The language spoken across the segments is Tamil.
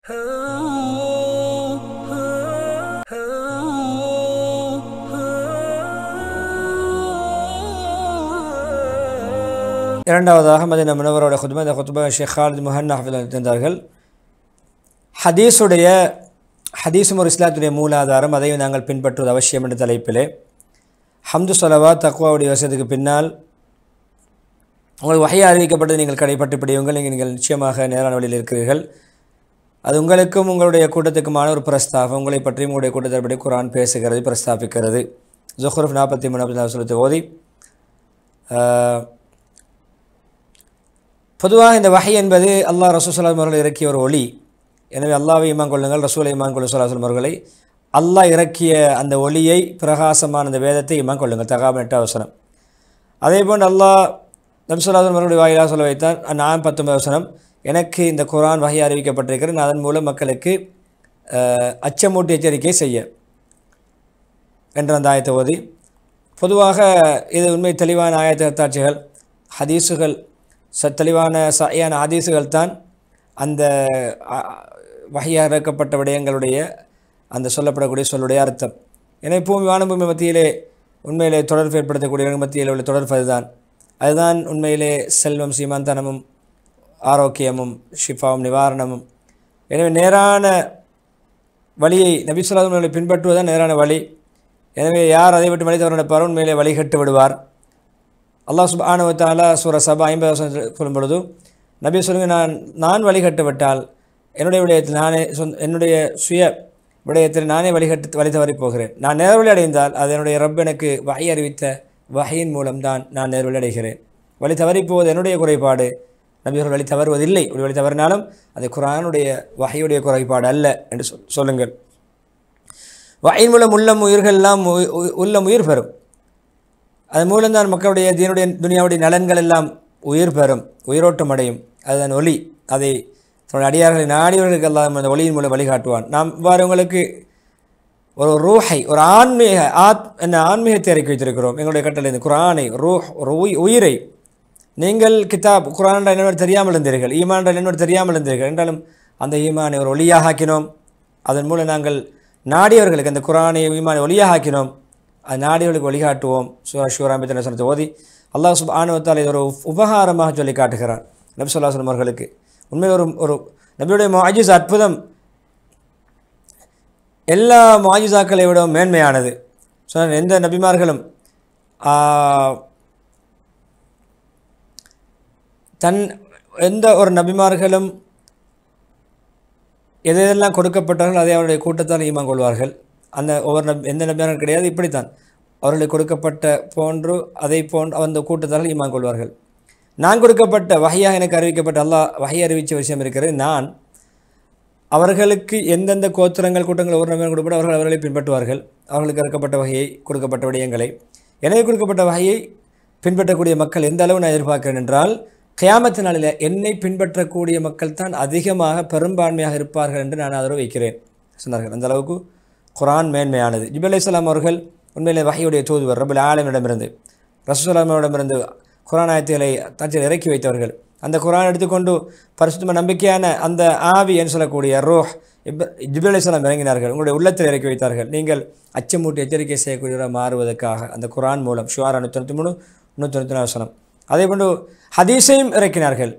இரண்டாவதாக மதீனா முனவரோட குத்பா, இந்த குத்பா ஷேக் காலித் முஹன்னா ஹஃபிதஹு தந்தார்கள். ஹதீஸும் ஒரு இஸ்லாத்துடைய மூலாதாரம், அதையும் நாங்கள் பின்பற்றுவது அவசியம் என்ற தலைப்பிலே ஹம்து ஸலவாத் தக்வாவுடைய வசதிக்கு பின்னால் உங்களுக்கு வஹி அறிவிக்கப்பட்டது நீங்கள் கடைப்பட்டு பிடியுங்கள். நீங்கள் நிச்சயமாக நேரான வழியில் இருக்கிறீர்கள். அது உங்களுக்கும் உங்களுடைய கூட்டத்துக்குமான ஒரு பிரஸ்தாபம். உங்களை பற்றி உங்களுடைய கூட்டத்தை பற்றி குர்ஆன் பேசுகிறது, பிரஸ்தாபிக்கிறது. ஜுஹ்ரூஃப் 43 ஓதி பொதுவாக இந்த வஹி என்பது அல்லாஹ் ரசூல் ஸல்லல்லாஹு அலைஹி வஸல்லம் அவர்கள் இறக்கிய ஒரு ஒளி. எனவே அல்லாஹ்வை ஈமான் கொள்ளுங்கள், ரசூலை ஈமான் கொள்ளுங்கள் ஸல்லல்லாஹு அலைஹி வஸல்லம் அவர்களை. அல்லாஹ் இறக்கிய அந்த ஒளியை, பிரகாசமான அந்த வேதத்தை ஈமான் கொள்ளுங்கள். தகாபன் 8வது வசனம். அதேபோன்று அல்லாஹ் நபி ஸல்லல்லாஹு அலைஹி வஸல்லம் அவர்களுடைய வாயிலாக சொல்ல வைத்தான். நான் 19வது வசனம், எனக்கு இந்த குர்ஆன் வஹி அறிவிக்கப்பட்டிருக்கிறது, நான் அதன் மூலம் மக்களுக்கு அச்சமூட்டி எச்சரிக்கை செய்ய என்ற அந்த ஆயத்தை ஓதி. பொதுவாக இது உண்மை தெளிவான ஆயத்த அத்தாட்சிகள், ஹதீஸுகள், தெளிவான சஹீஹான ஹதீஸுகள் தான் அந்த வஹியாக இறக்கப்பட்ட விடயங்களுடைய அந்த சொல்லப்படக்கூடிய சொல்லுடைய அர்த்தம். எனவே பூமி வானபூமி மத்தியிலே உண்மையிலே தொடர்பு ஏற்படுத்தக்கூடிய மத்தியில் உள்ள தொடர்பு அதுதான் உண்மையிலே செல்வம், சீமாந்தனமும், ஆரோக்கியமும், ஷிஃபாவும், நிவாரணமும். எனவே நேரான வழியை நபி ஸல்லல்லாஹு அலைஹி வஸல்லம் பின்பற்றுவதுதான் நேரான வழி. எனவே யார் அதை விட்டு வழி தவறு நடப்பாரோ உண்மையிலே வழிகட்டு விடுவார். அல்லாஹ் சுப்ஹானஹு வ தஆலா சூரா சபா 50 சொல்லும் பொழுது நபி சொல்லுங்க, நான் வழிகட்டு விட்டால் என்னுடைய விடயத்தில் என்னுடைய சுய விடயத்தில் நானே வழி தவறி போகிறேன். நான் நேர்வழி அடைந்தால் அது என்னுடைய ரப் எனக்கு வஹி அறிவித்த வஹியின் மூலம்தான் நான் நேர்வழி அடைகிறேன். வழி தவறி போவது என்னுடைய குறைபாடு. நபியர்கள் வழி தவறுவதில்லை. ஒரு வழி தவறினாலும் அது குர்ஆனுடைய வஹியுடைய குறைபாடு அல்ல என்று சொல்லுங்கள். வஹியின் மூலம் உள்ளம் உயிர் பெறும். அதன் மூலம்தான் மக்களுடைய தீனுடைய துனியாவுடைய நலன்கள் எல்லாம் உயிர் பெறும், உயிரோட்டம் அடையும். அதுதான் ஒளி. அதை தன்னுடைய அடியார்களை நாடியவர்களுக்கு எல்லாம் அந்த ஒளியின் மூலம் வழிகாட்டுவான். நாம் இவ்வாறு உங்களுக்கு ஒரு ரூஹை, ஒரு ஆன்மீகத்தை இறக்கி வைத்திருக்கிறோம். எங்களுடைய கட்டளை இந்த குர்ஆனை, உயிரை. நீங்கள் கிதாப் குர்ஆன் என்னோடு தெரியாமல் இருந்தீர்கள், ஈமான் என்னோடு தெரியாமல் இருந்தீர்கள் என்றாலும் அந்த ஈமானை ஒரு ஒளியாக ஆக்கினோம். அதன் மூலம் நாங்கள் நாடியவர்களுக்கு அந்த குர்ஆனை ஈமானை ஒளியாக ஆக்கினோம். அது நாடியவர்களுக்கு வழிகாட்டுவோம். சூரா ஷூரா 50 ஓதி அல்லாஹ் சுப்ஹானஹு வ தஆலா இது ஒரு உபகாரமாக சொல்லி காட்டுகிறான் நபி ஸல்லல்லாஹு அலைஹி வஸல்லம் அவர்களுக்கு. உண்மையில் ஒரு நபியுடைய முஅஜிஸ், அற்புதம் எல்லா முஅஜிசாக்களை விட மேன்மையானது. சொன்ன எந்த நபிமார்களும் எந்த ஒரு நபிமார்களும் எதெல்லாம் கொடுக்கப்பட்டார்கள் அதை அவருடைய கூட்டத்தால் ஈமான் கொள்வார்கள். அந்த எந்த நபிமார்கள் கிடையாது. இப்படித்தான் அவர்களுக்கு கொடுக்கப்பட்ட போன்று அதை போன்று அந்த கூட்டத்தால் ஈமான் கொள்வார்கள். நான் கொடுக்கப்பட்ட வஹியாக எனக்கு அறிவிக்கப்பட்ட அல்லாஹ் வஹி அறிவித்த விஷயம் இருக்கிறது. நான் அவர்களுக்கு எந்தெந்த கோத்திரங்கள் கூட்டங்கள் ஒரு நபியாக கொடுக்கப்பட்ட அவர்களை பின்பற்றுவார்கள். அவர்களுக்கு இறக்கப்பட்ட வகையை, கொடுக்கப்பட்ட விடயங்களை. எனவே கொடுக்கப்பட்ட வகையை பின்பற்றக்கூடிய மக்கள் எந்த அளவு நான் எதிர்பார்க்கிறேன் என்றால், கியாமத்து நாளில் என்னை பின்பற்றக்கூடிய மக்கள் தான் அதிகமாக பெரும்பான்மையாக இருப்பார்கள் என்று நான் ஆதரவு வைக்கிறேன் சொன்னார்கள். அந்த அளவுக்கு குர்ஆன் மேன்மையானது. ஜிப்ரீல் அலைஹிஸ்ஸலாம் அவர்கள் உண்மையிலே வஹியுடைய தூதுவர், ரப்பல் ஆலமீனிடமிருந்து, ரசூலுல்லாஹி ஸல்லல்லாஹு குர்ஆன் ஆயத்துகளை தட்டில் இறக்கி வைத்தவர்கள். அந்த குர்ஆன் எடுத்துக்கொண்டு பரிசுத்தமான நம்பிக்கையான அந்த ஆவி என்று சொல்லக்கூடிய ரூஹ் ஜிப்ரீல் அலைஹிஸ்ஸலாம் இறங்கினார்கள், உங்களுடைய உள்ளத்தில் இறக்கி வைத்தார்கள். நீங்கள் அச்சமூட்டி எச்சரிக்கை செய்யக்கூடியவராக மாறுவதற்காக அந்த குர்ஆன் மூலம். ஷுஆரா 193 194 வசனம். அதேபோன்று ஹதீஸையும் இறக்கினார்கள்.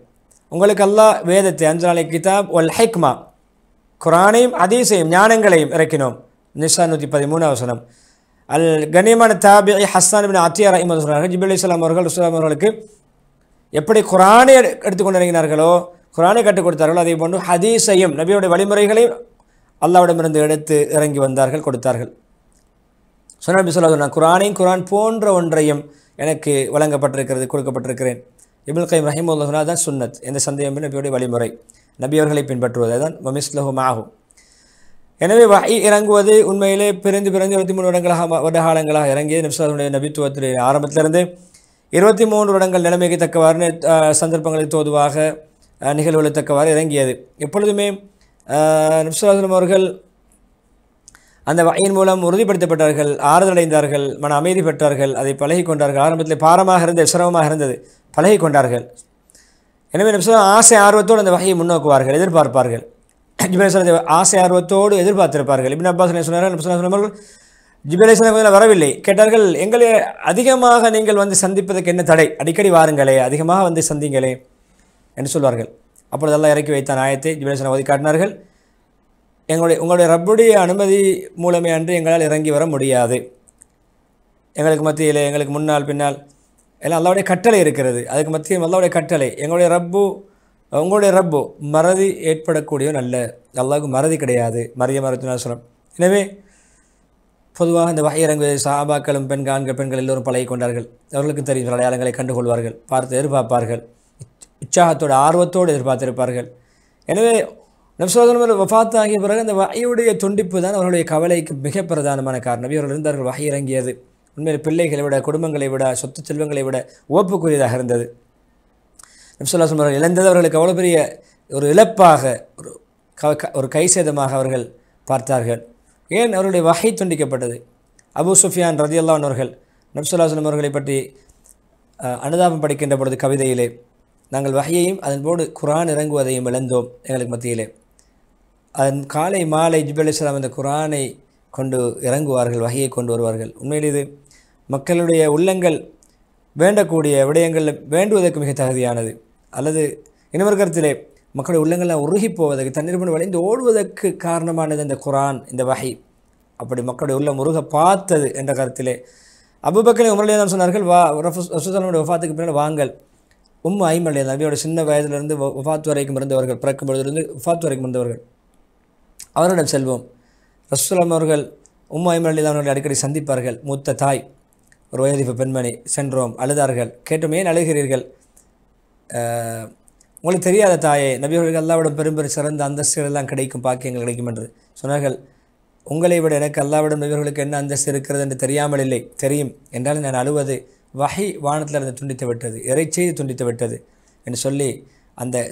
உங்களுக்கு அல்லாஹ் வேதத்தை, அன்ஸலனா கிதாப் வல் ஹிக்மா, குர்ஆனையும் ஹதீஸையும் ஞானங்களையும் இறக்கினோம். நிசா 113 வசனம். கண்ணியமான தாபிஇ ஹஸ்ஸான் இப்னு அத்தியா ரஹிமஹுல்லாஹ் சொன்னார்கள், ஜிப்ரீல் அலைஹிஸ்ஸலாம் அவர்கள் ரசூலுல்லாஹி அவர்களுக்கு எப்படி குர்ஆனை எடுத்துக்கொண்டு இறங்கினார்களோ, குர்ஆனை கற்றுக் கொடுத்தார்களோ, அதே போன்று ஹதீஸையும் நபியுடைய வழிமுறைகளையும் அல்லாஹ்விடமிருந்து எடுத்து இறங்கி வந்தார்கள், கொடுத்தார்கள். சொன்ன நபி ஸல்லல்லாஹு அலைஹி வஸல்லம், குர்ஆனையும் குர்ஆன் போன்ற ஒன்றையும் எனக்கு வழங்கப்பட்டிருக்கிறது, கொடுக்கப்பட்டிருக்கிறேன். இப்னுல் கய்யிம் ரஹிமஹுல்லாஹ் சொன்னார், தான் சுன்னத், எந்த சந்தேகம் நபியுடைய வழிமுறை, நபியவர்களை பின்பற்றுவது, அதுதான் வமிஸ்லஹு மாஹு. எனவே வஹி இறங்குவது உண்மையிலே பிறந்து 23 வருடகாலங்களாக இறங்கியது. நபி ஸல்லல்லாஹு அலைஹி வஸல்லம் நபித்துவத்துடைய ஆரம்பத்திலிருந்து 23 வருடங்கள் நிலைமைக்கு தக்கவாறு, சந்தர்ப்பங்களுக்கு தோதுவாக, நிகழ்வுகளுக்கு தக்கவாறு இறங்கியது. எப்பொழுதுமே நபி ஸல்லல்லாஹு அலைஹி வஸல்லம் அவர்கள் அந்த வஹியின் மூலம் உறுதிப்படுத்தப்பட்டார்கள், ஆறுதலடைந்தார்கள், மன அமைதி பெற்றார்கள், அதை பழகி கொண்டார்கள். ஆரம்பத்தில் பாரமாக இருந்தது, சிரமமாக இருந்தது, பழகி கொண்டார்கள். எனவே நபி ஸல்லல்லாஹு அலைஹி வஸல்லம் ஆசை ஆர்வத்தோடு அந்த வஹியை முன்னோக்குவார்கள், எதிர்பார்ப்பார்கள். ஜிப்ரீல் அலைஹிஸ்ஸலாம் ஆசை ஆர்வத்தோடு எதிர்பார்த்திருப்பார்கள். இப்னு அப்பாஸ் சொன்னார்கள், நபி ஸல்லல்லாஹு அலைஹி வஸல்லம் ஜிப்ரீல் அலைஹிஸ்ஸலாம் வரவில்லை. கேட்டார்கள், எங்களை அதிகமாக நீங்கள் வந்து சந்திப்பதற்கு என்ன தடை? அடிக்கடி வாருங்களே, அதிகமாக வந்து சந்திங்களே என்று சொல்வார்கள். அப்பொழுது அல்லாஹ் இறக்கி வைத்தான் ஆயத்தை ஜிப்ரீல் அலைஹிஸ்ஸலாம் ஓதி காட்டினார்கள். உங்களுடைய ரப்புடைய அனுமதி மூலமே அன்று எங்களால் இறங்கி வர முடியாது. எங்களுக்கு மத்தியில், எங்களுக்கு முன்னால் பின்னால் எல்லாம் அல்லாஹ்வுடைய கட்டளை இருக்கிறது. அதுக்கு மத்தியில் அல்லாஹ்வுடைய கட்டளை. உங்களுடைய ரப்பு மறதி ஏற்படக்கூடியவன் அல்ல. அல்லாஹ்வுக்கு மறதி கிடையாது. மரியம் அலைஹிஸ்ஸலாம். எனவே பொதுவாக இந்த வஹி இறங்குவதை சஹாபாக்களும் பெண்கள் எல்லோரும் பழகி கொண்டார்கள். அவர்களுக்கு தெரியும் அடையாளங்களை கண்டுகொள்வார்கள், பார்த்து எதிர்பார்ப்பார்கள், உற்சாகத்தோடு ஆர்வத்தோடு எதிர்பார்த்திருப்பார்கள். எனவே நபி ஸல்லல்லாஹு அலைஹி வஸல்லம் வஃபாத் ஆகிய பிறகு அந்த வஹியுடைய துண்டிப்பு தான் அவர்களுடைய கவலைக்கு மிக பிரதானமான காரணம். நபி அவர்கள் இருந்தார்கள், வஹி இறங்கியது உண்மையில் பிள்ளைகளை விட, குடும்பங்களை விட, சொத்து செல்வங்களை விட உவப்புக்குரியதாக இருந்தது. நபி ஸல்லல்லாஹு அலைஹி வஸல்லம் இழந்தது அவர்களுக்கு அவ்வளோ பெரிய ஒரு இழப்பாக, ஒரு கைசேதமாக அவர்கள் பார்த்தார்கள். ஏன் அவருடைய வஹி துண்டிக்கப்பட்டது? அபூ சுஃபியான் ரலியல்லாஹு அன்ஹு அவர்கள் நபி ஸல்லல்லாஹு அலைஹி வஸல்லம் அவர்களை பற்றி அனுதாபம் படிக்கின்ற பொழுது கவிதையிலே, நாங்கள் வஹியையும் அதன்போடு குர்ஆன் இறங்குவதையும் இழந்தோம் எங்களுக்கு மத்தியிலே. அதன் காலை மாலை ஜிப்ரீல் அலைஹிஸ்ஸலாம் அந்த குர்ஆனை கொண்டு இறங்குவார்கள், வஹியை கொண்டு வருவார்கள். உண்மையில் இது மக்களுடைய உள்ளங்கள் வேண்டக்கூடிய விடயங்களில் வேண்டுவதற்கு மிக தகுதியானது. அல்லது இன்னொரு கருத்திலே மக்களுடைய உள்ளங்கள்லாம் உருகி போவதற்கு, தண்ணீர் கொண்டு வளைந்து ஓடுவதற்கு காரணமானது இந்த குர்ஆன், இந்த வஹி. அப்படி மக்களுடைய உள்ளம் உருக பார்த்தது என்ற கருத்திலே அபூபக்கர் உமர் ரலியல்லாஹு அன்ஹு சொன்னார்கள், ரசூலுல்லாஹ்வுடைய வஃபாத்துக்கு பின்னால் வாங்கள். ஐமன் ரலியல்லாஹு அன்ஹு நபியோட சின்ன வயதிலிருந்து வஃபாத் வரைக்கும் இருந்தவர்கள், பிறக்கும் பொழுதிலிருந்து வஃபாத் வரைக்கும் இருந்தவர்கள், அவரிடம் செல்வோம். ரசூலுல்லாஹ் அவர்கள் ஐமன் ரலியல்லாஹு அன்ஹு அவர்களை அடிக்கடி சந்திப்பார்கள். மூத்த தாய், ஒரு வயோதிப பெண்மணி. சென்றோம், அழுதார்கள். கேட்டோம், ஏன் அழுகிறீர்கள்? உங்களுக்கு தெரியாத தாயே, நபியவர்களுக்கு அல்லாஹ்விடம் பெரும் சிறந்த அந்தஸ்துகள் எல்லாம் கிடைக்கும், பாக்கியங்கள் கிடைக்கும் என்று சொன்னார்கள். உங்களை விட எனக்கு அல்லாஹ்விடம் நபியவர்களுக்கு என்ன அந்தஸ்து இருக்கிறது என்று தெரியாமல் இல்லை, தெரியும். என்றாலும் நான் அழுவது வஹி வானத்திலிருந்து துண்டித்து விட்டது, இறைச்செய்து துண்டித்து விட்டது என்று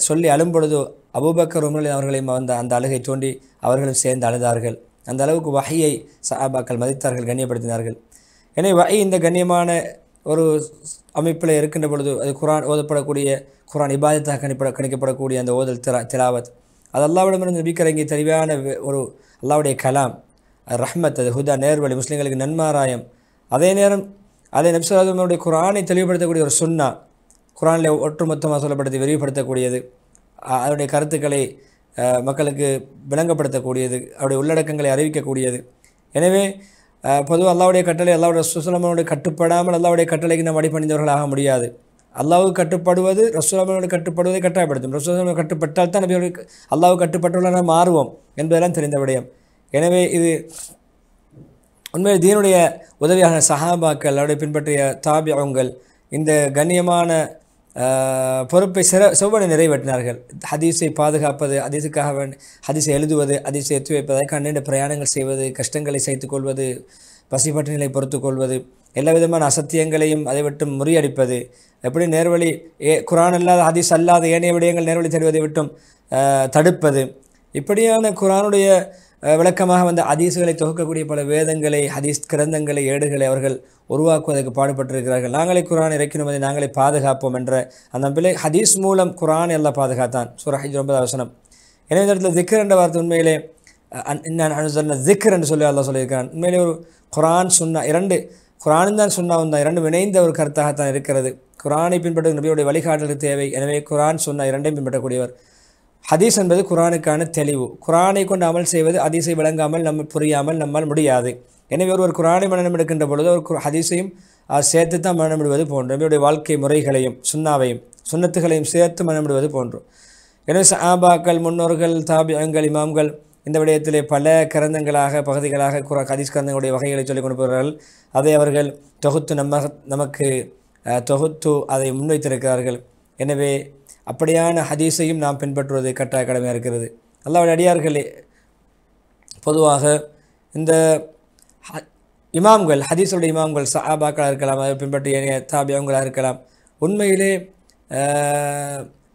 சொல்லி அழும்பொழுது அபூபக்கர் உமர் அவர்களையும் அந்த அழுகை தோண்டி அவர்களும் சேர்ந்து அழுதார்கள். அந்த அளவுக்கு வஹியை சஹாபாக்கள் மதித்தார்கள், கண்ணியப்படுத்தினார்கள். எனவே வஹி இந்த கண்ணியமான ஒரு அமைப்பில் இருக்கின்ற பொழுது அது குர்ஆன் ஓதப்படக்கூடிய, குர்ஆன் இபாதத்தாக கணிக்கப்படக்கூடிய அந்த ஓதல் திலாவத், அது அல்லாஹ்விடமிருந்து நபிக்கு தெளிவான ஒரு அல்லாஹ்வுடைய கலாம், அது ரஹ்மத், அது ஹுதா, நேர்வழி, முஸ்லீம்களுக்கு நன்மாராயம். அதே நேரம் அதை நபி ஸல்லல்லாஹு அலைஹி வஸல்லம் குர்ஆனை தெளிவுபடுத்தக்கூடிய ஒரு சுன்னா, குர்ஆனில் ஒட்டுமொத்தமாக சொல்லப்படுத்தி விரிவுபடுத்தக்கூடியது, அதனுடைய கருத்துக்களை மக்களுக்கு விளங்கப்படுத்தக்கூடியது, அவருடைய உள்ளடக்கங்களை அறிவிக்கக்கூடியது. எனவே பொதுவாக அல்லாஹ்வுடைய கட்டளை, அல்லாஹ்வுடைய ரசூலுல்லாஹ்வுடைய கட்டுப்படாமல் அல்லாஹ்வுடைய கட்டளைக்கு நாம் அடிபணிந்தவர்களாக முடியாது. அல்லாஹ்வுக்கு கட்டுப்படுவது ரசூலுல்லாஹ்வுடைய கட்டுப்படுவதை கட்டாயப்படுத்தும். ரசூலுல்லாஹ் கட்டுப்பட்டால் தான் நபிகளுக்கு அல்லாஹ்வுக்கு கட்டுப்பட்டுள்ளவர்களாக மாறுவோம் என்பதெல்லாம் தெரிந்த விடயம். எனவே இது உண்மையில் தீனுடைய உதவியான சஹாபாக்கள், அவருடைய பின்பற்றிய தாபியங்கள் இந்த கண்ணியமான பொறுப்பை செவ்வனை நிறைவேற்றினார்கள். ஹதீஸை பாதுகாப்பது, ஹதீஸுக்காக ஹதீஸை எழுதுவது, ஹதீஸை எத்தி வைப்பதற்கு நீண்ட பிரயாணங்கள் செய்வது, கஷ்டங்களை சைத்துக் கொள்வது, பசிப்பட்டினிலை பொறுத்து கொள்வது, எல்லா விதமான அசத்தியங்களையும் அதை விட்டு முறியடிப்பது, எப்படி நேர்வழி குர்ஆன் அல்லாத ஹதீஸ் அல்லாத ஏனைய விடயங்கள் நேர்வழி தருவதை விட்டும் தடுப்பது, இப்படியான குர்ஆனுடைய விளக்கமாக வந்த ஹதீஸுகளை தொகுக்கக்கூடிய பல வேதங்களை, ஹதீஸ் கிரந்தங்களை, ஏடுகளை அவர்கள் உருவாக்குவதற்கு பாடுபட்டிருக்கிறார்கள். நாங்களே குர்ஆன் இறக்கினோம், அதை நாங்களே பாதுகாப்போம் என்ற அந்த பிள்ளை ஹதீஸ் மூலம் குர்ஆனை அல்லாஹ் பாதுகாத்தான். சூரா ஹஜ் 9வது வசனம். எனவே இந்த இடத்துல திக்ர் என்ற வார்த்தை உண்மையிலே திக்ர் என்று சொல்லி அல்லாஹ் சொல்லியிருக்கிறான். உண்மையிலே ஒரு குர்ஆன் சுன்னா இரண்டு, குர்ஆன் தான் சுன்னாவும் தான் இரண்டும் இணைந்த ஒரு கருத்தாகத்தான் இருக்கிறது. குர்ஆனை பின்பற்ற நபியுடைய வழிகாட்டலுக்கு தேவை. எனவே குர்ஆன் சுன்னா இரண்டையும் பின்பற்றக்கூடியவர். ஹதீஸ் என்பது குர்ஆனுக்கான தெளிவு. குர்ஆனை கொண்டு அமல் செய்வது ஹதீஸை விளங்காமல் புரியாமல் நம்மால் முடியாது. எனவே ஒருவர் குர்ஆனை மனனம் எடுக்கின்ற பொழுது ஒரு ஹதீஸையும் சேர்த்து தான் மனமிடுவது போன்று, நபியுடைய வாழ்க்கை முறைகளையும் சுன்னாவையும் சுன்னத்துகளையும் சேர்த்து மனமிடுவது போன்று. எனவே சஹாபாக்கள், முன்னோர்கள், தாபியங்கள், இமாம்கள் இந்த விடயத்திலே பல கிரந்தங்களாக பகுதிகளாக ஹதீஸ் கிரந்தங்களுடைய வகைகளை சொல்லிக் கொண்டு போகிறார்கள். அதை அவர்கள் தொகுத்து நமக்கு தொகுத்து அதை முன்வைத்திருக்கிறார்கள். எனவே அப்படியான ஹதீஸையும் நாம் பின்பற்றுவது கட்டாய கடமையாக இருக்கிறது. அல்லாஹ்வுடைய அடியார்களே, பொதுவாக இந்த இமாம்கள், ஹதீஸுடைய இமாம்கள் சஹாபாக்களாக இருக்கலாம், அதை பின்பற்றிய தாபியங்களாக இருக்கலாம், உண்மையிலே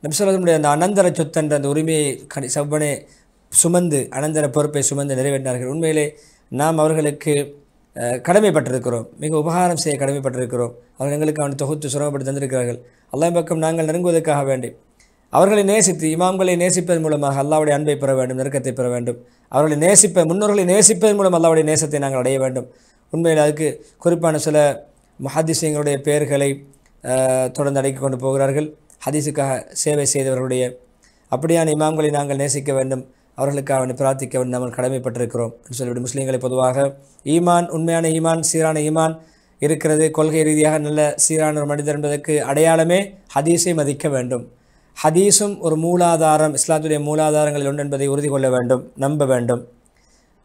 நபி ஸல்லல்லாஹு அலைஹி வஸல்லம் அந்த அனந்தர சொத்தென்ற அந்த உரிமையை செவ்வனே சுமந்து, அனந்தர பொறுப்பை சுமந்து நிறைவேற்றினார்கள். உண்மையிலே நாம் அவர்களுக்கு கடமைப்பட்டிருக்கிறோம், மிக உபகாரம் செய்ய கடமைப்பட்டிருக்கிறோம். அவர்கள் எங்களுக்கு அவனை தொகுத்து சுரமப்படுத்தி தந்திருக்கிறார்கள். அல்லாஹ் பக்கம் நாங்கள் நெருங்குவதற்காக வேண்டி அவர்களை நேசித்து இமாம்களை நேசிப்பதன் மூலமாக அல்லாஹ்வுடைய அன்பை பெற வேண்டும், நெருக்கத்தை பெற வேண்டும். அவர்களை முன்னோர்களை நேசிப்பதன் மூலம் அல்லாஹ்வுடைய நேசத்தை நாங்கள் அடைய வேண்டும். உண்மையில் அதுக்கு குறிப்பான சில முஹத்திஸீங்களுடைய பெயர்களை தொடர்ந்து அடக்கி கொண்டு போகிறார்கள். ஹதீஸுக்காக சேவை செய்தவர்களுடைய அப்படியான இமாம்களை நாங்கள் நேசிக்க வேண்டும், அவர்களுக்காக பிரார்த்திக்க வேண்டும், நாங்கள் கடமைப்பட்டிருக்கிறோம் என்று சொல்லிவிட்டு முஸ்லீம்களை பொதுவாக ஈமான், உண்மையான ஈமான், சீரான ஈமான் இருக்கிறது, கொள்கை ரீதியாக நல்ல சீரான ஒரு மனிதர் என்பதற்கு அடையாளமே ஹதீஸை மதிக்க வேண்டும். ஹதீஸும் ஒரு மூலாதாரம், இஸ்லாத்துடைய மூலாதாரங்களில் ஒன்று என்பதை உறுதி கொள்ள வேண்டும், நம்ப வேண்டும்,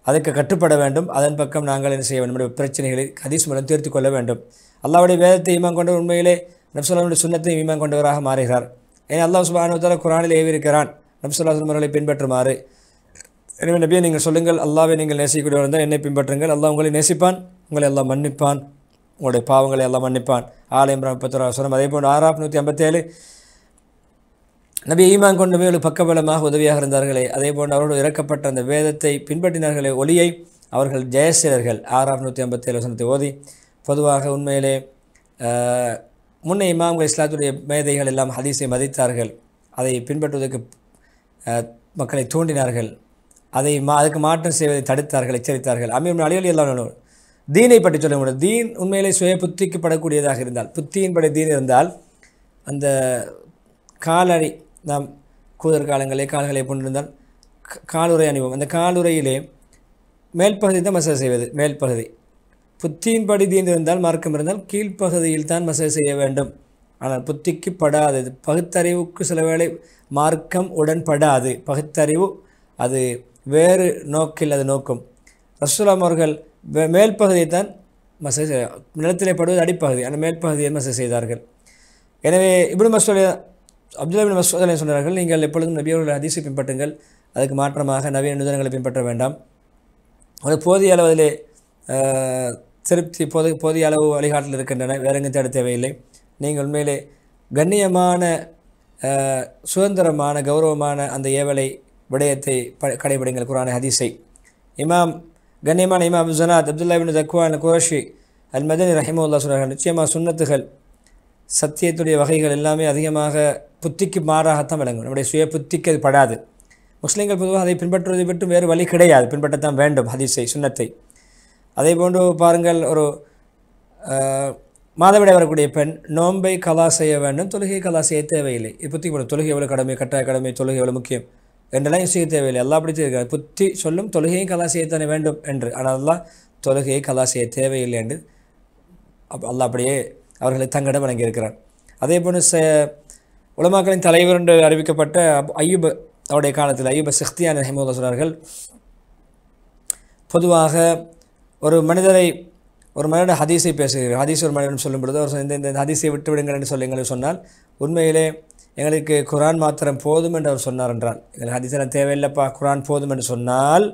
அதுக்கு கட்டுப்பட வேண்டும். அதன் பக்கம் நாங்கள் என்ன செய்ய வேண்டும், நம்முடைய பிரச்சனைகளை ஹதீஸ் மூலம் தீர்த்து கொள்ள வேண்டும். அல்லாஹ்வுடைய வேதத்தை ஈமான் கொண்ட உண்மையிலே நபி ஸல்லல்லாஹு அலைஹி சுன்னத்தை ஈமான் கொண்டவராக மாறுகிறார். ஏன்னா அல்லாஹ் சுப்ஹானஹு வ தஆலா குர்ஆனில் ஏவியிருக்கிறான் நபி ஸல்லல்லாஹு அலைஹி அவர்களை பின்பற்றுமாறு. எனவே நபியை நீங்கள் சொல்லுங்கள், அல்லாஹ்வை நீங்கள் நேசிக்கக்கூடியவர் இருந்தால் என்னை பின்பற்றுங்கள், அல்லாஹ் உங்களை நேசிப்பான், உங்களை அல்லாஹ் மன்னிப்பான், உங்களுடைய பாவங்களை எல்லாம் மன்னிப்பான். ஆல் இம்ரான் 31. அதே போன்று ஆராப் 157 நபி ஈமான் கொண்டு மேலும் பக்கபலமாக உதவியாக இருந்தார்களே, அதே போன்று அவரோடு இறக்கப்பட்ட அந்த வேதத்தை பின்பற்றினார்களே, ஒளியை அவர்கள் ஜெயசீலர்கள். ஆராப் 157 ஓதி பொதுவாக உண்மையிலே முன்னே இமாம்கள் இஸ்லாத்துடைய மேதைகள் எல்லாம் ஹதீஸை மதித்தார்கள், அதை பின்பற்றுவதற்கு மக்களை தூண்டினார்கள், அதுக்கு மாற்றம் செய்வதை தடுத்தார்கள், எச்சரித்தார்கள். அமீர் அலி ரலியல்லாஹு தீனை பற்றி சொல்ல முடியும். தீன் உண்மையிலே சுய புத்திக்கு படக்கூடியதாக இருந்தால், புத்தியின்படி தீன் இருந்தால், அந்த காலடி நாம் கூதர் காலங்களே கால்களை கொண்டிருந்தால் காலுறை அணிவோம், அந்த காலுறையிலே மேல்பகுதி தான் மசாஜ் செய்வது, மேல்பகுதி. புத்தியின்படி தீன் இருந்தால், மார்க்கம் இருந்தால் கீழ்ப்பகுதியில் தான் மசாஜ் செய்ய வேண்டும். ஆனால் புத்திக்கு படாதது, பகுத்தறிவுக்கு சில வேளை மார்க்கம் உடன்படாது, பகுத்தறிவு அது வேறு நோக்கில் அது நோக்கும். ரசூலுல்லாஹ் அவர்கள் மேல்பகுதியை தான் மசாஜ் நிலத்திலே படுவது அடிப்பகுதி, அந்த மேல்பகுதியை மசாஜ் செய்தார்கள். எனவே இப்னு மஸ்ஊத் அப்துல்லா இப்னு மஸ்ஊத் சொன்னார்கள், நீங்கள் எப்பொழுதும் நபி அவர்கள் ஹதீஸை பின்பற்றுங்கள், அதுக்கு மாற்றமாக நவீன நூதனங்களை பின்பற்ற வேண்டாம். ஒரு போதிய அளவிலே திருப்தி போதிய அளவு வழிகாட்டில் இருக்கின்றன, வேற எங்கும் தேட தேவையில்லை. நீங்கள் உண்மையிலே கண்ணியமான சுதந்திரமான கௌரவமான அந்த ஏவலை விடயத்தை கடைபிடிங்கள், குர்ஆனை ஹதீஸை. கண்ணியமான இமாம் அபு ஸனாத் அப்துல்லா இப்னு தக்வான் குரஷி அல் மதனி ரஹிமஹுல்லாஹ் சொல்கிறார்கள், நிச்சயமாக சுன்னத்துகள் சத்தியத்துடைய வகைகள் எல்லாமே அதிகமாக புத்திக்கு மாறாகத்தான் விளங்கும், நம்முடைய சுய புத்திக்கு அது படாது. முஸ்லீம்கள் பொதுவாக அதை பின்பற்றுவதை விட்டு வேறு வழி கிடையாது, பின்பற்றத்தான் வேண்டும் ஹதீஸை, சுன்னத்தை. அதே போன்று பாருங்கள், ஒரு மாதவிடாய் வரக்கூடிய பெண் நோன்பை கலா செய்ய வேண்டும், தொழுகை கலா செய்ய தேவையில்லை. இது புத்திக்கு படும், தொழுகை எவ்வளோ கடமை, கட்டாய கடமை, தொழுகை எவ்வளோ முக்கியம் என்றெல்லாம் செய்ய தேவையில்லை. அல்லாஹ் அப்படி செய்கிறார், புத்தி சொல்லும் தொழுகையை கலா செய்யத்தானே வேண்டும் என்று. ஆனால் அல்லாஹ் தொழுகையை கலா செய்ய தேவையில்லை என்று அல்லாஹ் அப்படியே அவர்களை தங்களிடம் வழங்கியிருக்கிறார். அதே போன்று உலமாக்களின் தலைவர் என்று அறிவிக்கப்பட்ட அய்யூப் அவருடைய காலத்தில் அய்யூப் சிக்தியான் ரஹிமஹுல்லாஹ் சொன்னார்கள், பொதுவாக ஒரு மனிதன் ஹதீஸை பேசுகிறார், ஹதீஸ் ஒரு மனிதன் சொல்லும் பொழுது அவர் இந்த ஹதீஸை விட்டு விடுங்கள் என்று சொல்லி எங்களுக்கு சொன்னால், உண்மையிலே எங்களுக்கு குர்ஆன் மாத்திரம் போதும் என்று அவர் சொன்னார் என்றால், எங்களுக்கு ஹதீஸெல்லாம் தேவையில்லைப்பா, குர்ஆன் போதும் என்று சொன்னால்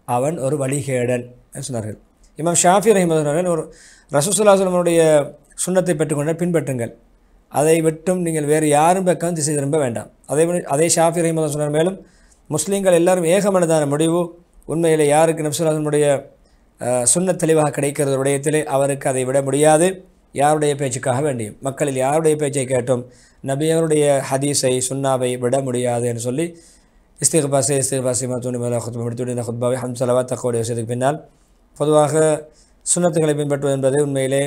அவன் ஒரு வழிகேடன் என்று சொன்னார்கள். இமாம் ஷாஃபி ரஹிமஹுல்லாஹ் சொன்னார்கள், ஒரு ரசூலுல்லாஹி ஸல்லல்லாஹு அலைஹி வஸல்லம் சுன்னத்தை பெற்றுக்கொண்டால் பின்பற்றுங்கள், அதை விட்டும் நீங்கள் வேறு யாரும் பக்கம் திசை திரும்ப வேண்டாம். அதே ஷாஃபி ரஹிமஹுல்லாஹ் சொன்னார், மேலும் முஸ்லீம்கள் எல்லாரும் ஏகமனதான முடிவு, உண்மையில் யாருக்கு நபி ஸல்லல்லாஹு அலைஹி வஸல்லம் சுன்னத் தெளிவாக கிடைக்கிறது விடயத்திலே அவருக்கு அதை விட முடியாது, யாருடைய பேச்சுக்காக வேண்டியும், மக்களில் யாருடைய பேச்சை கேட்டும் நபியவருடைய ஹதீஸை சுன்னாவை விட முடியாது என்று சொல்லி இஸ்திக்பாசி மத்தூனி மேலே முடித்துடைய இந்த ஹுத்பாவை ஹம் ஸலவாத் தக்வாவுடைய விஷயத்துக்கு பின்னால் பொதுவாக சுன்னத்துகளை பின்பற்றுவது என்பது உண்மையிலே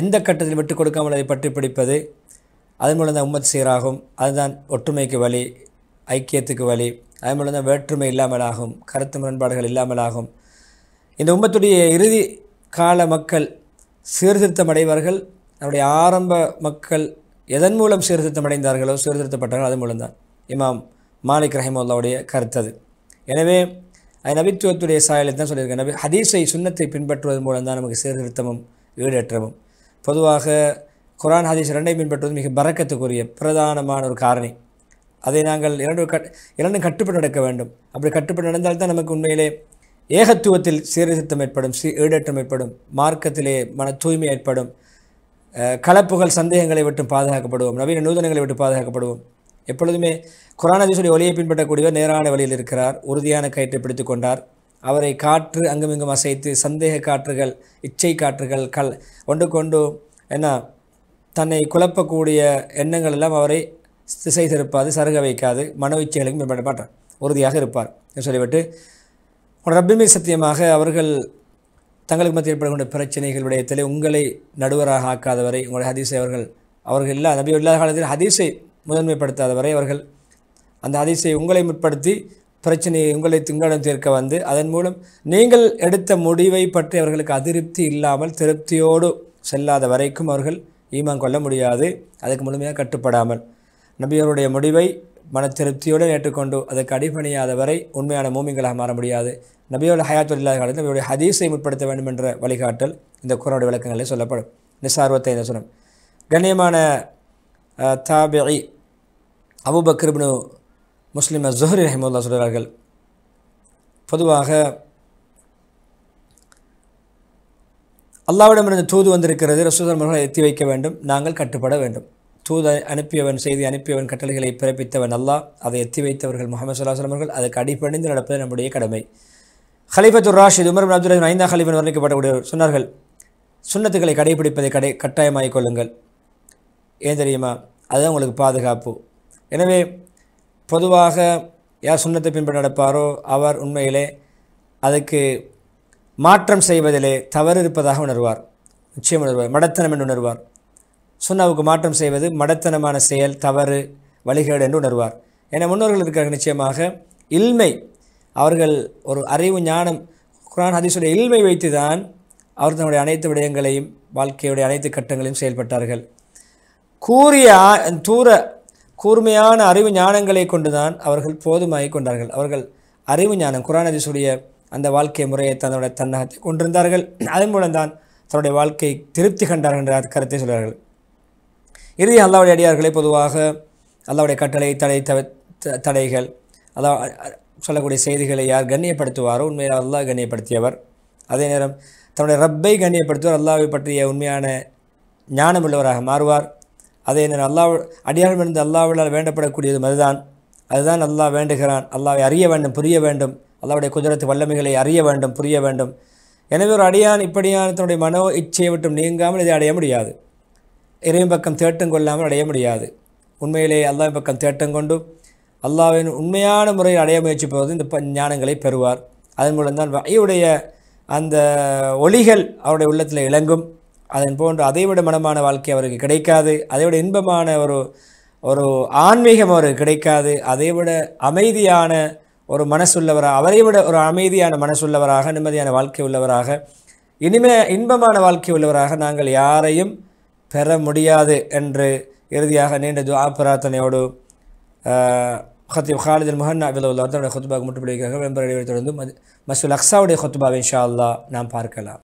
எந்த கட்டத்தில் விட்டுக் கொடுக்காமல் அதை பற்றி பிடிப்பது, அதன் மூலம் தான் உம்மத் சீராகும், அதுதான் ஒற்றுமைக்கு வழி, ஐக்கியத்துக்கு வழி, அதன் மூலம் தான் வேற்றுமை இல்லாமலாகும், கருத்து முரண்பாடுகள் இல்லாமலாகும். இந்த உம்மத்துடைய இறுதி கால மக்கள் சீர்திருத்தம் அடைவார்கள். நம்முடைய ஆரம்ப மக்கள் எதன் மூலம் சீர்திருத்தம் அடைந்தார்களோ சீர்திருத்தப்பட்டார்கள், அதன் மூலம்தான். இமாம் மாலிக் ரஹிமஹுல்லாஹ்வுடைய கருத்தது. எனவே அது நபித்துவத்துடைய சாயலை தான் சொல்லியிருக்கேன். நபி ஹதீஸை சுன்னத்தை பின்பற்றுவதன் மூலம் தான் நமக்கு சீர்திருத்தமும் ஈடேற்றமும். பொதுவாக குர்ஆன் ஹதீஸ் இரண்டையும் பின்பற்றுவது மிக பரக்கத்துக்குரிய பிரதானமான ஒரு காரணி. அதை நாங்கள் இரண்டும் கட்டுப்பட்டு நடக்க வேண்டும். அப்படி கட்டுப்பட்டு நடந்தால்தான் நமக்கு உண்மையிலே ஏகத்துவத்தில் சீர்திருத்தம் ஏற்படும், ஈடேற்றம் ஏற்படும், மார்க்கத்திலே மன தூய்மை ஏற்படும், கலப்புகள் சந்தேகங்களை விட்டு பாதுகாக்கப்படுவோம், நவீன நூதனங்களை விட்டு பாதுகாக்கப்படுவோம். எப்பொழுதுமே குர்ஆன் ஹதீஸுடைய ஒளியை பின்பற்றக்கூடியவர் நேரான வழியில் இருக்கிறார், உறுதியான கயிற்றை பிடித்து கொண்டார். அவரை காற்று அங்குமிங்கும் அசைத்து சந்தேக காற்றுகள், இச்சை காற்றுகள் ஒன்றுக்கொண்டு தன்னை குழப்பக்கூடிய எண்ணங்கள் எல்லாம் அவரை திசை திருப்பாது, சருக வைக்காது, மன இச்சைகளுக்கும் மேம்பட மாட்டார், உறுதியாக இருப்பார் என்று சொல்லிவிட்டு, ரப்பின் சத்தியமாக அவர்கள் தங்களுக்கு மத்தியில் ஏற்படுகின்ற பிரச்சனைகள் விடயத்தில் உங்களை நடுவராக ஆக்காதவரை, உங்களுடைய ஹதீஸை அவர்கள் இல்லாத நபி இல்லாத காலத்தில் ஹதீஸை முதன்மைப்படுத்தாதவரை அவர்கள் அந்த ஹதீஸை உங்களை முற்படுத்தி பிரச்சனையை உங்களிடம் தீர்க்க வந்து அதன் மூலம் நீங்கள் எடுத்த முடிவை பற்றி அவர்களுக்கு அதிருப்தி இல்லாமல் திருப்தியோடு செல்லாத வரைக்கும் அவர்கள் ஈமான் கொள்ள முடியாது. அதுக்கு முழுமையாக கட்டுப்படாமல் நபியவருடைய முடிவை மன திருப்தியோடு ஏற்றுக்கொண்டு அதற்கு அடிபணியாத வரை உண்மையான மூமின்களாக மாற முடியாது. நபியோட ஹயாத்துல் இல்லாத காலத்தில் நபியுடைய ஹதீஸை முற்படுத்த வேண்டும் என்ற வழிகாட்டல் இந்த குர்ஆனுடைய விளக்கங்களில் சொல்லப்படும். நிசா 65 வசனம். கண்ணியமான தாபிஇ அபூபக்கர் இப்னு முஸ்லிம் அஸ்-ஸுஹ்ரி ரஹிமஹுல்லாஹ் சொல்கிறார்கள், பொதுவாக அல்லாஹ்விடமிருந்து தூது வந்திருக்கிறது, ரசூலுல்லாஹி அவர்களை எத்தி வைக்க வேண்டும், நாங்கள் கட்டுப்பட வேண்டும். தூது அனுப்பியவன், செய்தி அனுப்பியவன், கட்டளைகளை பிறப்பித்தவன் அல்லாஹ், அதை எத்தி வைத்தவர்கள் முஹம்மது ஸல்லல்லாஹு அலைஹி வஸல்லம் அவர்கள், அதற்கு அடிபணிந்து நடப்பது நம்முடைய கடமை. ஹலீஃபத்துர் ராஷித் உமர் பின் அப்துல் அஸீஸ் 5ஆம் ஹலீஃபா வர்ணிக்கப்படக்கூடியவர் சொன்னார்கள், சுன்னத்துக்களை கடைபிடிப்பதை கட்டாயமாகிக் கொள்ளுங்கள். ஏன் தெரியுமா? அதுதான் உங்களுக்கு பாதுகாப்பு. எனவே பொதுவாக யார் சுன்னத்தை பின்பற்றி நடப்பாரோ அவர் உண்மையிலே அதுக்கு மாற்றம் செய்வதிலே தவறு இருப்பதாக உணர்வார், நிச்சயம் உணர்வார், மடத்தனம் என்று உணர்வார். சுன்னாவுக்கு மாற்றம் செய்வது மடத்தனமான செயல், தவறு, வழிகேடு என்று உணர்வார். என முன்னோர்கள் இருக்கிறார்கள். நிச்சயமாக இல்மை, அவர்கள் ஒரு அறிவு ஞானம் குர்ஆன் ஹதீஸுடைய இல்மை வைத்து தான் அவர் தன்னுடைய அனைத்து விடயங்களையும் வாழ்க்கையுடைய அனைத்து கட்டங்களையும் செயல்பட்டார்கள். கூர்மையான அறிவு ஞானங்களை கொண்டுதான் அவர்கள் போதுமாகிக் கொண்டார்கள். அவர்கள் அறிவு ஞானம் குர்ஆன் ஹதீஸுடைய அந்த வாழ்க்கை முறையை தன்னுடைய தன்னகத்தை கொண்டிருந்தார்கள். அதன் மூலம்தான் தன்னுடைய வாழ்க்கை திருப்தி கண்டார்கள் என்ற கருத்தை சொல்கிறார்கள். இறுதி அல்லாஹ்வுடைய அடியார்களை பொதுவாக அல்லாஹ்வுடைய கட்டளை, தடைகள், அல்லாஹ் சொல்லக்கூடிய செய்திகளை யார் கண்ணியப்படுத்துவாரோ உண்மையில் அல்லாஹ் கண்ணியப்படுத்தியவர். அதே நேரம் தன்னுடைய ரப்பை கண்ணியப்படுத்துவார், அல்லாஹ்வை பற்றிய உண்மையான ஞானம் உள்ளவராக மாறுவார். அதே நேரம் அடியார்களிருந்து அல்லாஹ்வால் வேண்டப்படக்கூடியது அதுதான் அல்லாஹ் வேண்டுகிறான். அல்லாஹ்வை அறிய வேண்டும், புரிய வேண்டும், அல்லாஹ்வுடைய குதிரத்து வல்லமைகளை அறிய வேண்டும், புரிய வேண்டும். எனவே ஒரு அடியான் இப்படியான தன்னுடைய மனோ இச்சையை விட்டும் நீங்காமல் இதை அடைய முடியாது. இறைவன் பக்கம் தேட்டம் கொள்ளாமல் அடைய முடியாது. உண்மையிலே அல்லாஹ்வின் பக்கம் தேட்டம் கொண்டு அல்லாஹ்வின் உண்மையான முறையில் அடைய முயற்சிப்பது இந்த ஞானங்களை பெறுவார். அதன் மூலம்தான் வஹீயுடைய அந்த ஒளிகள் அவருடைய உள்ளத்தில் இளங்கும். அதன் போன்று அதைவிட மனமான வாழ்க்கை அவருக்கு கிடைக்காது, அதைவிட இன்பமான ஒரு ஆன்மீகம் அவருக்கு கிடைக்காது, அதைவிட அமைதியான ஒரு மனசுள்ளவராக, அவரைவிட ஒரு அமைதியான மனசுள்ளவராக, நிம்மதியான வாழ்க்கை உள்ளவராக, இன்பமான வாழ்க்கை உள்ளவராக நாங்கள் யாரையும் பெற முடியாது என்று இறுதியாக நீண்ட துஆ பிரார்த்தனையோடு ஹத்தீப் ஹாலித் அல்-முஹன்னா அபிதுல்லாஹ் தன்னுடைய குத்பாவுக்கு முற்றுப்புள்ளியாக வெம்பரடியை தொடர்ந்து மஸ்ஜிதுல் அக்ஸாவுடைய குத்பாவை இன்ஷா அல்லாஹ் நாம் பார்க்கலாம்.